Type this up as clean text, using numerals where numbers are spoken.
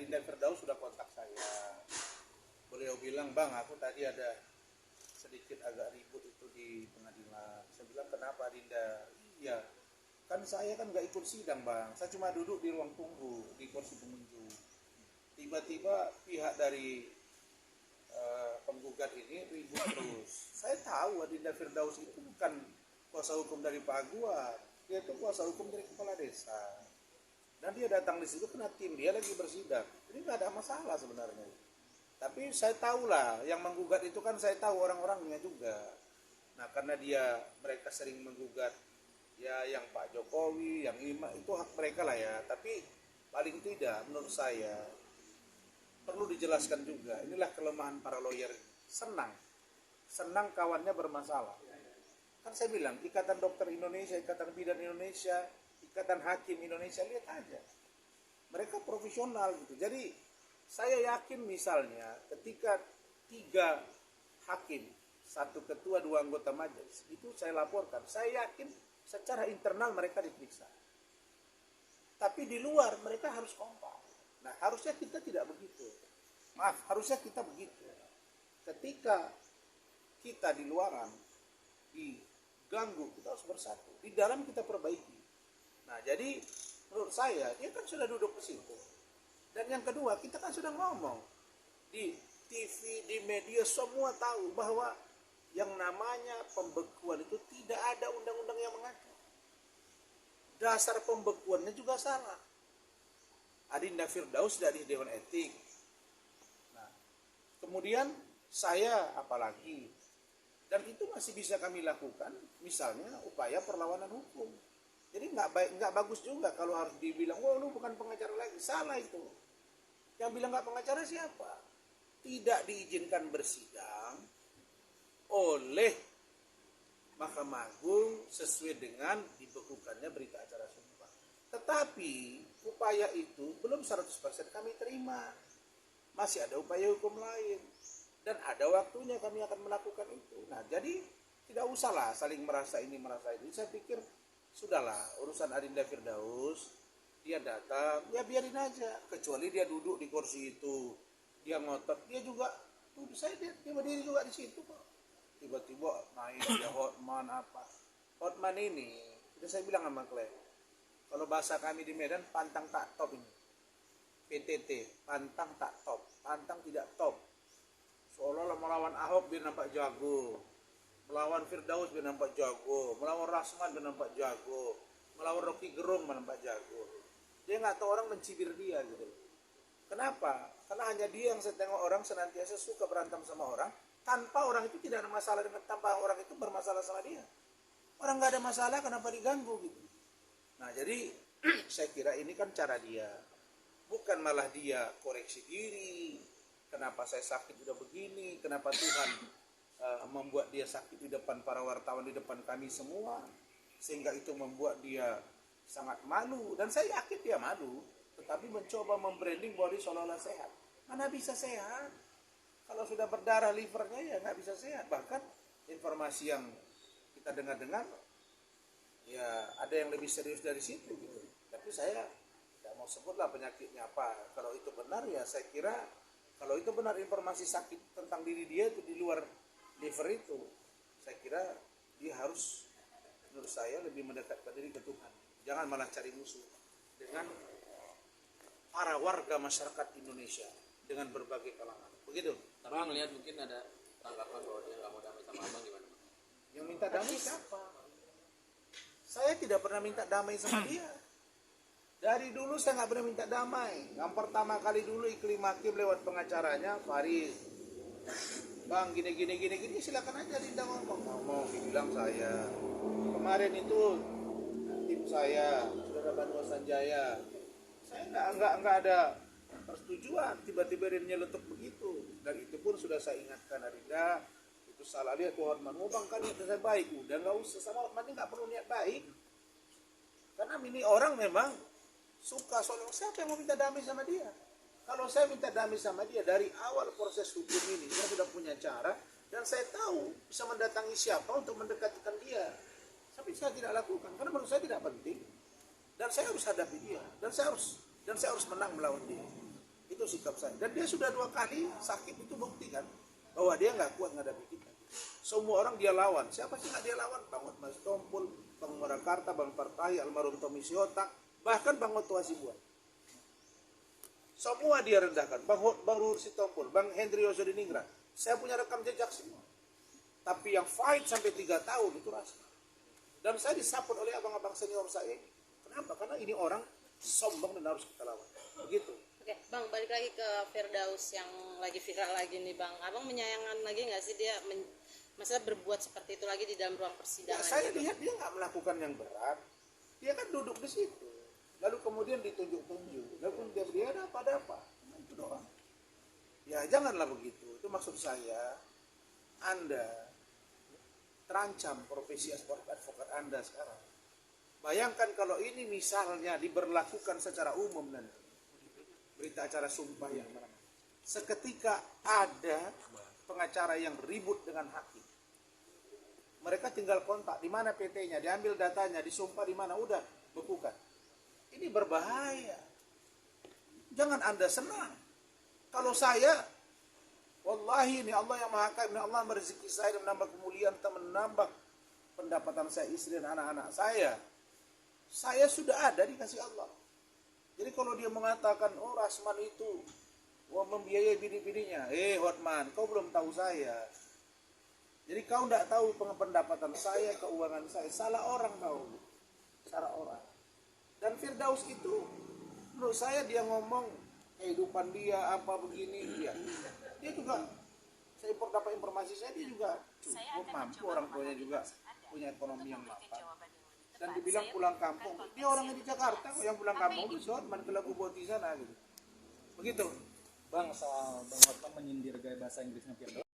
Adinda Firdaus sudah kontak saya. Beliau bilang, "Bang, aku tadi ada sedikit agak ribut itu di pengadilan." Saya bilang, "Kenapa Adinda?" "Iya, kan saya kan nggak ikut sidang, Bang. Saya cuma duduk di ruang tunggu di kursi pengunjung. Tiba-tiba pihak dari penggugat ini ribut terus. Saya tahu Adinda Firdaus itu bukan kuasa hukum dari Pak Aguar, dia itu kuasa hukum dari kepala desa. Dan dia datang di situ karena tim dia lagi bersidang. Jadi nggak ada masalah sebenarnya. Tapi saya tahulah yang menggugat itu kan saya tahu orang-orangnya juga. Nah karena mereka sering menggugat ya yang Pak Jokowi, yang Ima, itu hak mereka lah ya. Tapi paling tidak menurut saya perlu dijelaskan juga. Inilah kelemahan para lawyer. Senang kawannya bermasalah. Kan saya bilang Ikatan Dokter Indonesia, Ikatan Bidan Indonesia, Ikatan Hakim Indonesia, lihat aja. Mereka profesional gitu. Jadi saya yakin misalnya ketika 3 hakim, 1 ketua, 2 anggota majelis, itu saya laporkan. Saya yakin secara internal mereka diperiksa. Tapi di luar mereka harus kompak. Nah harusnya kita tidak begitu. Harusnya kita begitu. Ketika kita di luaran diganggu, kita harus bersatu. Di dalam kita perbaiki. Nah jadi menurut saya dia kan sudah duduk di situ. Dan yang kedua kita kan sudah ngomong di TV, di media semua tahu bahwa yang namanya pembekuan itu tidak ada undang-undang yang mengatur. Dasar pembekuannya juga salah. Adinda Firdaus dari Dewan Etik. Nah, kemudian saya apalagi, dan itu masih bisa kami lakukan, misalnya upaya perlawanan hukum. Jadi nggak bagus juga kalau harus dibilang, "Wah, lu bukan pengacara lagi." Salah itu. Yang bilang nggak pengacara siapa? Tidak diizinkan bersidang oleh Mahkamah Agung sesuai dengan dibekukannya berita acara sumpah. Tetapi upaya itu belum 100% kami terima. Masih ada upaya hukum lain. Dan ada waktunya kami akan melakukan itu. Nah jadi tidak usahlah saling merasa ini merasa itu. Saya pikir sudahlah urusan Adinda Firdaus, dia datang, ya biarin aja. Kecuali dia duduk di kursi itu, dia ngotot, dia juga, dia berdiri juga di situ kok. Tiba-tiba naik dia Hotman apa. Hotman ini, sudah saya bilang sama Clay, kalau bahasa kami di Medan, pantang tak top ini. PTT, pantang tak top, pantang tidak top. Seolah-olah melawan Ahok biar nampak jago, melawan Firdaus biar nampak jago, melawan Rasman biar nampak jago, melawan Rocky Gerung biar nampak jago. Dia nggak tahu orang mencibir dia gitu. Kenapa? Karena hanya dia yang saya tengok orang senantiasa suka berantem sama orang, tanpa orang itu tidak ada masalah dengan, tanpa orang itu bermasalah sama dia. Orang nggak ada masalah, kenapa diganggu gitu. Nah jadi saya kira ini kan cara dia, bukan malah dia koreksi diri. Kenapa saya sakit udah begini, kenapa Tuhan membuat dia sakit di depan para wartawan, di depan kami semua, sehingga itu membuat dia sangat malu. Dan saya yakin dia malu, tetapi mencoba membranding bahwa dia seolah-olah sehat. Mana bisa sehat? Kalau sudah berdarah livernya ya nggak bisa sehat. Bahkan informasi yang kita dengar-dengar ya ada yang lebih serius dari situ gitu. Tapi saya tidak mau sebutlah penyakitnya apa. Kalau itu benar ya saya kira, kalau itu benar informasi sakit tentang diri dia itu di luar liver itu, saya kira dia harus, menurut saya, lebih mendekatkan diri ke Tuhan. Jangan malah cari musuh dengan para warga masyarakat Indonesia dengan berbagai kalangan. Begitu. Tapi melihat mungkin ada tanggapan bahwa dia nggak mau damai sama abang, gimana? Yang minta damai siapa? Saya tidak pernah minta damai sama dia. Dari dulu saya nggak pernah minta damai. Yang pertama kali dulu Iklim Hakim lewat pengacaranya Faris, "Bang gini silakan aja Dinda ngomong dibilang saya. Kemarin itu tim saya Saudara Banua Sanjaya, saya nggak ada persetujuan, tiba-tiba dia nyeletuk begitu. Dan itu pun sudah saya ingatkan Arinda, itu salah lihat tuh Hotman. Bang kan niat saya baik, udah nggak usah sama Hotman ini, nggak perlu niat baik. Karena ini orang memang suka soal siapa yang mau minta damai sama dia. Kalau saya minta damai sama dia dari awal proses hukum ini, saya sudah punya cara dan saya tahu bisa mendatangi siapa untuk mendekatkan dia. Tapi saya tidak lakukan karena menurut saya tidak penting. Dan saya harus hadapi dia dan saya harus menang melawan dia. Itu sikap saya. Dan dia sudah 2 kali sakit, itu bukti kan bahwa dia nggak kuat ngadapi kita. Semua orang dia lawan. Siapa sih nggak dia lawan? Bang Hotman Sitompul, Bang Murakarta, Bang Partai, almarhum Tommy Sihotak, bahkan Bang Otto Hasibuan. Semua dia rendahkan. Bang Ruhur Sitompul, Bang Hendri Yosodiningrat. Saya punya rekam jejak semua. Tapi yang fight sampai 3 tahun itu Rasman. Dan saya disupport oleh abang-abang senior saya ini. Kenapa? Karena ini orang sombong dan harus kita lawan. Begitu. Oke, Bang, balik lagi ke Firdaus yang lagi viral lagi nih, Bang. Abang menyayangkan lagi nggak sih dia masalah berbuat seperti itu lagi di dalam ruang Ya, persidangan? saya lihat dia nggak melakukan yang berat. Dia kan duduk di situ. Lalu kemudian ditunjuk-tunjuk. Lalu kemudian dia ada apa-apa. Nah, itu doang. Ya janganlah begitu. Itu maksud saya. Anda terancam profesi advokat Anda sekarang. Bayangkan kalau ini misalnya diberlakukan secara umum nanti. Berita acara sumpah yang mana. Seketika ada pengacara yang ribut dengan hakim. Mereka tinggal kontak di mana PT-nya, diambil datanya, disumpah di mana, udah bekukan. Ini berbahaya. Jangan Anda senang. Kalau saya, wallahi ini Allah yang Maha Kaya, ini Allah merezeki saya dan menambah kemuliaan, menambah pendapatan saya, istri dan anak-anak saya. Saya sudah ada dikasih Allah. Jadi kalau dia mengatakan, oh Rasman itu membiayai bini-bininya. Hotman, kau belum tahu saya. Jadi kau tidak tahu pendapatan saya, keuangan saya. Salah orang tahu. Salah orang. Dan Firdaus itu, menurut saya dia ngomong kehidupan dia apa begini. Dia juga, saya dapat informasi saya, dia juga cukup mampu. Orang tuanya juga punya ekonomi yang mapan. Dan dibilang pulang kampung. Dia orangnya di Jakarta, yang pulang kampung itu Hotman ke Lagu Boti sana gitu. Begitu. Bang, soal Bang Hotman menyindir gaya bahasa Inggrisnya Firdaus.